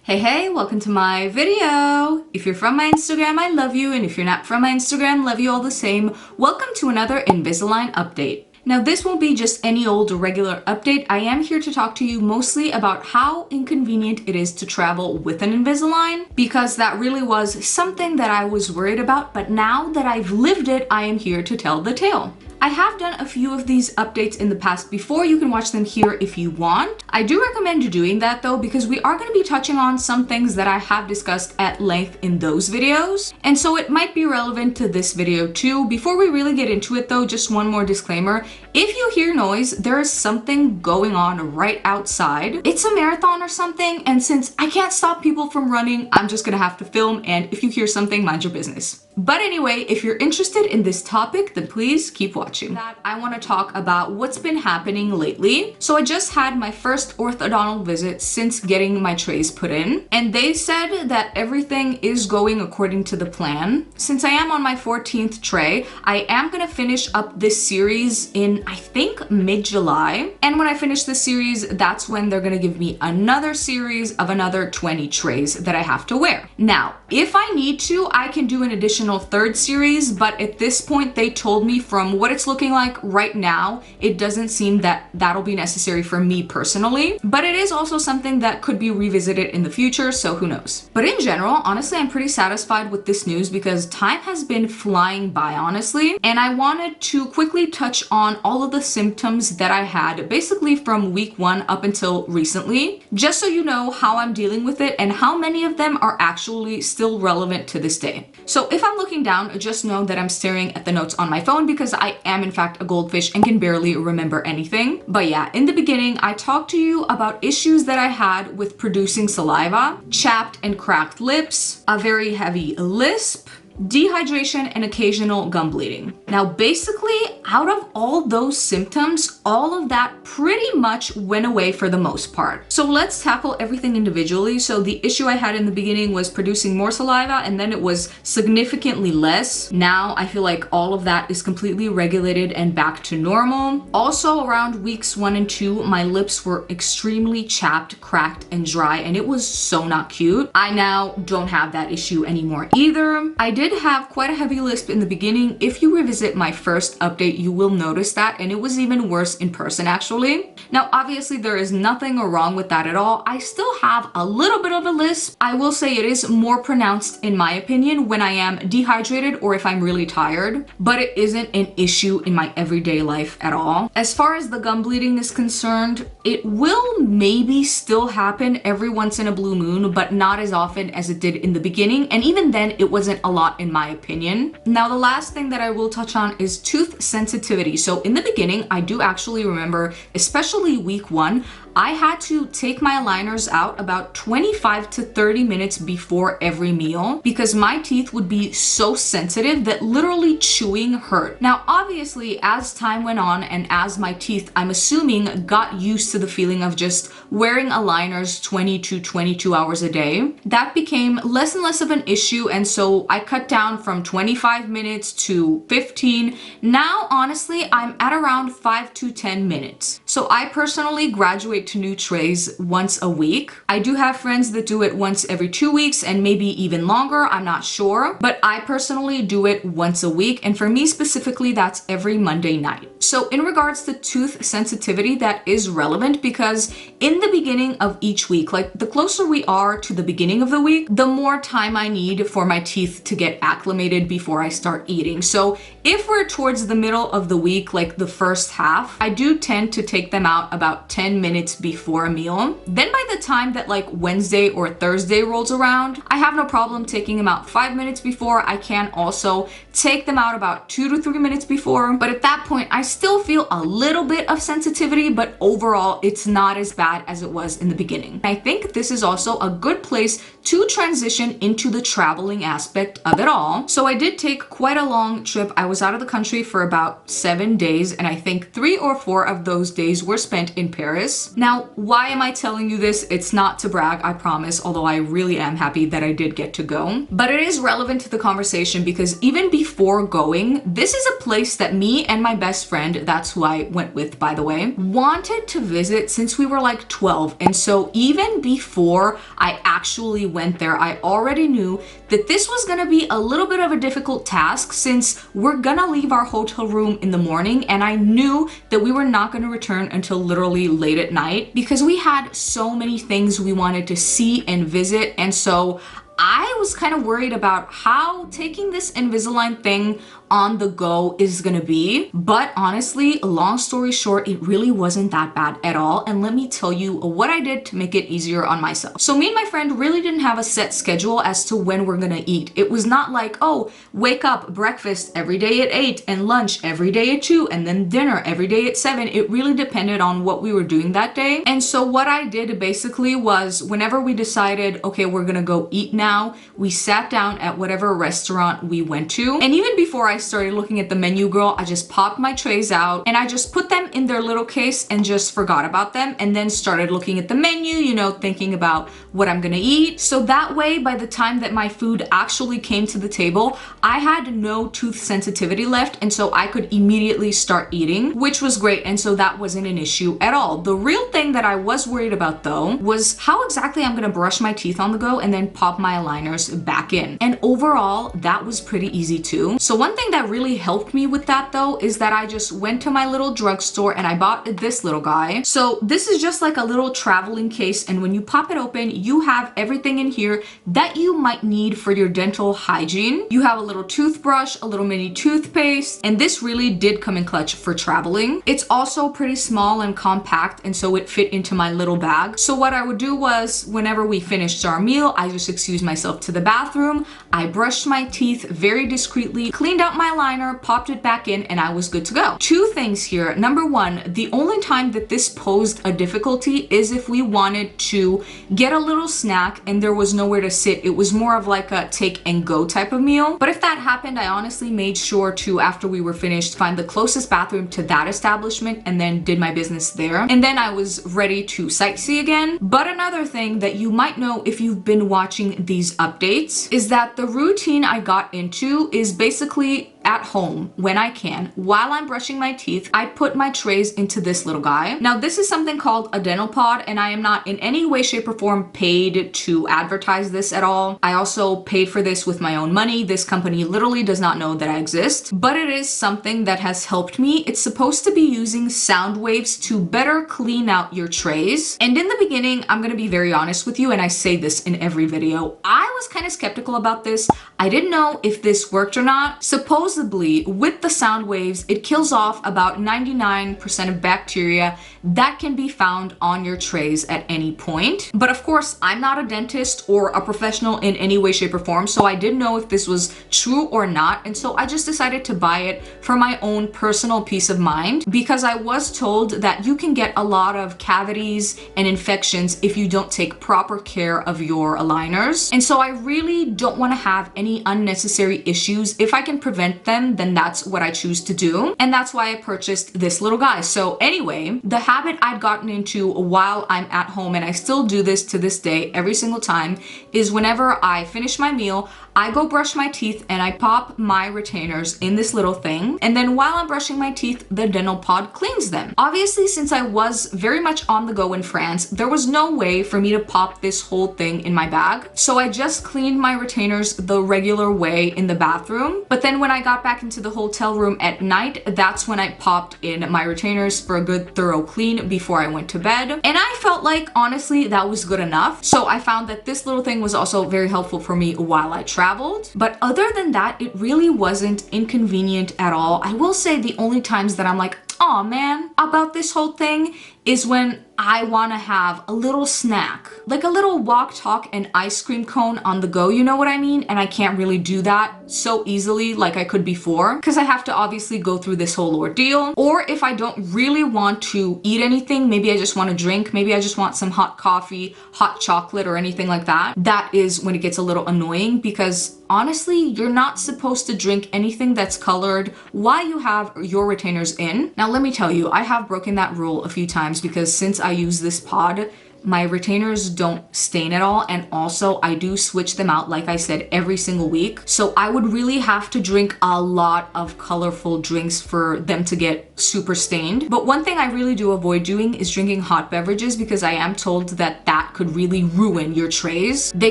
Hey, welcome to my video. If you're from my Instagram, I love you, and if you're not from my Instagram, love you all the same. Welcome to another Invisalign update. Now, this won't be just any old regular update. I am here to talk to you mostly about how inconvenient it is to travel with an Invisalign, because that really was something that I was worried about, but now that I've lived it, I am here to tell the tale. I have done a few of these updates in the past before. You can watch them here if you want. I do recommend doing that though, because we are going to be touching on some things that I have discussed at length in those videos. And so it might be relevant to this video too. Before we really get into it though, just one more disclaimer. If you hear noise, there is something going on right outside. It's a marathon or something, and since I can't stop people from running, I'm just gonna have to film, and if you hear something, mind your business. But anyway, if you're interested in this topic, then please keep watching. I want to talk about what's been happening lately. So I just had my first orthodontal visit since getting my trays put in, and they said that everything is going according to the plan. Since I am on my 14th tray, I am going to finish up this series in, I think, mid-July. And when I finish this series, that's when they're going to give me another series of another 20 trays that I have to wear. Now, if I need to, I can do an additional third series, but at this point they told me from what it's looking like right now, it doesn't seem that that'll be necessary for me personally, but it is also something that could be revisited in the future, so who knows. But in general, honestly, I'm pretty satisfied with this news because time has been flying by, honestly, and I wanted to quickly touch on all of the symptoms that I had basically from week 1 up until recently, just so you know how I'm dealing with it and how many of them are actually still relevant to this day. So if I'm looking down, just know that I'm staring at the notes on my phone because I am in fact a goldfish and can barely remember anything. But yeah, in the beginning, I talked to you about issues that I had with producing saliva, chapped and cracked lips, a very heavy lisp, dehydration, and occasional gum bleeding. Now, basically, out of all those symptoms, all of that pretty much went away for the most part. So let's tackle everything individually. So the issue I had in the beginning was producing more saliva, and then it was significantly less. Now I feel like all of that is completely regulated and back to normal. Also, around weeks 1 and 2, my lips were extremely chapped, cracked, and dry, and it was so not cute. I now don't have that issue anymore either. I did have quite a heavy lisp in the beginning. If you revisit my first update, you will notice that, and it was even worse in person actually. Now, obviously there is nothing wrong with that at all. I still have a little bit of a lisp. I will say it is more pronounced in my opinion when I am dehydrated or if I'm really tired, but it isn't an issue in my everyday life at all. As far as the gum bleeding is concerned, it will maybe still happen every once in a blue moon, but not as often as it did in the beginning, and even then it wasn't a lot in my opinion. Now, the last thing that I will touch on is tooth sensitivity. So in the beginning, I do actually remember, especially week 1, I had to take my aligners out about 25 to 30 minutes before every meal because my teeth would be so sensitive that literally chewing hurt. Now, obviously, as time went on and as my teeth, I'm assuming, got used to the feeling of just wearing aligners 20 to 22 hours a day, that became less and less of an issue, and so I cut down from 25 minutes to 15. Now, honestly, I'm at around 5 to 10 minutes. So I personally graduate to new trays once a week. I do have friends that do it once every 2 weeks and maybe even longer, I'm not sure, but I personally do it once a week, and for me specifically, that's every Monday night. So in regards to tooth sensitivity, that is relevant because in the beginning of each week, like the closer we are to the beginning of the week, the more time I need for my teeth to get acclimated before I start eating. So if we're towards the middle of the week, like the first half, I do tend to take them out about 10 minutes before a meal. Then by the time that like Wednesday or Thursday rolls around, I have no problem taking them out 5 minutes before. I can also take them out about 2 to 3 minutes before, but at that point I still feel a little bit of sensitivity, but overall it's not as bad as it was in the beginning. I think this is also a good place to transition into the traveling aspect of it all. So I did take quite a long trip. I was out of the country for about 7 days, and I think 3 or 4 of those days were spent in Paris. Now, why am I telling you this? It's not to brag, I promise, although I really am happy that I did get to go. But it is relevant to the conversation because even before going, this is a place that me and my best friend friend, that's who I went with, by the way, wanted to visit since we were like 12. And so even before I actually went there, I already knew that this was gonna be a little bit of a difficult task since we're gonna leave our hotel room in the morning, and I knew that we were not gonna return until literally late at night because we had so many things we wanted to see and visit. And so I was kind of worried about how taking this Invisalign thing on the go is gonna be. But honestly, long story short, it really wasn't that bad at all. And let me tell you what I did to make it easier on myself. So me and my friend really didn't have a set schedule as to when we're gonna eat. It was not like, oh, wake up, breakfast every day at 8 and lunch every day at 2 and then dinner every day at 7. It really depended on what we were doing that day. And so what I did basically was whenever we decided, okay, we're gonna go eat now, we sat down at whatever restaurant we went to. And even before I started looking at the menu, girl, I just popped my trays out and I just put them in their little case and just forgot about them, and then started looking at the menu, you know, thinking about what I'm gonna eat. So that way, by the time that my food actually came to the table, I had no tooth sensitivity left, and so I could immediately start eating, which was great. And so that wasn't an issue at all. The real thing that I was worried about though was how exactly I'm gonna brush my teeth on the go and then pop my aligners back in. And overall, that was pretty easy too. So one thing that really helped me with that though is that I just went to my little drugstore and I bought this little guy. So this is just like a little traveling case, and when you pop it open, you have everything in here that you might need for your dental hygiene. You have a little toothbrush, a little mini toothpaste, and this really did come in clutch for traveling. It's also pretty small and compact, and so it fit into my little bag. So what I would do was whenever we finished our meal, I just excused myself to the bathroom, I brushed my teeth very discreetly, cleaned out my liner, popped it back in, and I was good to go. Two things here. Number one, the only time that this posed a difficulty is if we wanted to get a little snack and there was nowhere to sit. It was more of like a take and go type of meal. But if that happened, I honestly made sure to, after we were finished, find the closest bathroom to that establishment and then did my business there. And then I was ready to sightsee again. But another thing that you might know if you've been watching these updates is that the routine I got into is basically at home when I can. While I'm brushing my teeth, I put my trays into this little guy. Now this is something called a dental pod, and I am not in any way, shape, or form paid to advertise this at all. I also paid for this with my own money. This company literally does not know that I exist, but it is something that has helped me. It's supposed to be using sound waves to better clean out your trays. And in the beginning, I'm gonna be very honest with you, and I say this in every video, I was kind of skeptical about this. I didn't know if this worked or not. Supposedly, with the sound waves, it kills off about 99% of bacteria that can be found on your trays at any point. But of course, I'm not a dentist or a professional in any way, shape, or form, so I didn't know if this was true or not. And so I just decided to buy it for my own personal peace of mind, because I was told that you can get a lot of cavities and infections if you don't take proper care of your aligners. And so I really don't want to have any unnecessary issues. If I can prevent them, then that's what I choose to do. And that's why I purchased this little guy. So anyway, the habit I'd gotten into while I'm at home, and I still do this to this day every single time, is whenever I finish my meal, I go brush my teeth and I pop my retainers in this little thing. And then while I'm brushing my teeth, the dental pod cleans them. Obviously, since I was very much on the go in France, there was no way for me to pop this whole thing in my bag. So I just cleaned my retainers the regular way in the bathroom. But then when I got back into the hotel room at night, that's when I popped in my retainers for a good thorough clean before I went to bed. And I felt like, honestly, that was good enough. So I found that this little thing was also very helpful for me while I traveled. But other than that, it really wasn't inconvenient at all. I will say the only times that I'm like, oh man, about this whole thing is when I want to have a little snack, like a little walk, talk, and ice cream cone on the go, you know what I mean? And I can't really do that so easily like I could before, because I have to obviously go through this whole ordeal. Or if I don't really want to eat anything, maybe I just want to drink, maybe I just want some hot coffee, hot chocolate, or anything like that. That is when it gets a little annoying, because honestly, you're not supposed to drink anything that's colored while you have your retainers in. Now, let me tell you, I have broken that rule a few times, because since I use this pod, my retainers don't stain at all, and also I do switch them out, like I said, every single week. So I would really have to drink a lot of colorful drinks for them to get super stained. But one thing I really do avoid doing is drinking hot beverages, because I am told that that could really ruin your trays. They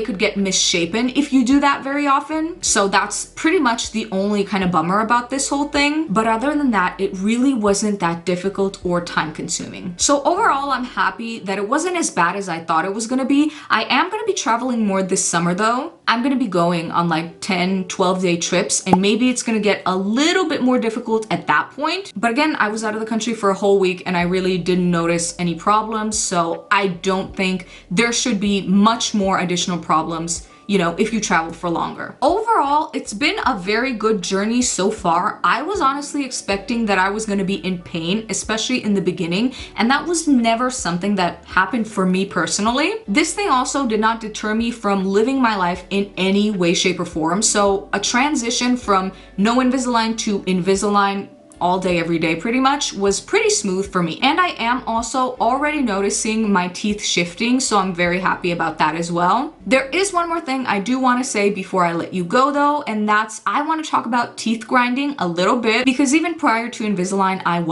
could get misshapen if you do that very often. So that's pretty much the only kind of bummer about this whole thing. But other than that, it really wasn't that difficult or time consuming. So overall, I'm happy that it wasn't as bad as I thought it was gonna be. I am gonna be traveling more this summer though. I'm gonna be going on like 10, 12-day trips, and maybe it's gonna get a little bit more difficult at that point. But again, I was out of the country for a whole week and I really didn't notice any problems, so I don't think there should be much more additional problems, you know, if you traveled for longer. Overall, it's been a very good journey so far. I was honestly expecting that I was going to be in pain, especially in the beginning, and that was never something that happened for me personally. This thing also did not deter me from living my life in any way, shape, or form. So a transition from no Invisalign to Invisalign all day, every day pretty much was pretty smooth for me. And I am also already noticing my teeth shifting, so I'm very happy about that as well. There is one more thing I do want to say before I let you go though, and that's I want to talk about teeth grinding a little bit, because even prior to Invisalign, I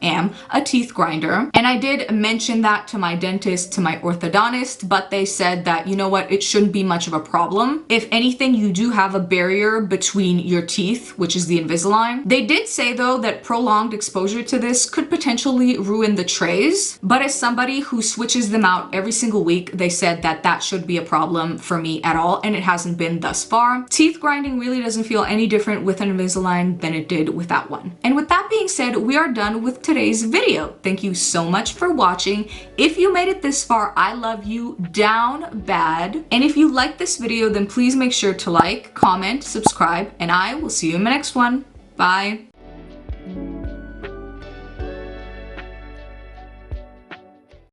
am a teeth grinder. And I did mention that to my dentist, to my orthodontist, but they said that, you know what, it shouldn't be much of a problem. If anything, you do have a barrier between your teeth, which is the Invisalign. They did say though that prolonged exposure to this could potentially ruin the trays, but as somebody who switches them out every single week, they said that that should be a problem for me at all, and it hasn't been thus far. Teeth grinding really doesn't feel any different with an Invisalign than it did with that one. And with that being said, we are done with today's video. Thank you so much for watching. If you made it this far, I love you down bad. And if you liked this video, then please make sure to like, comment, subscribe, and I will see you in my next one. Bye.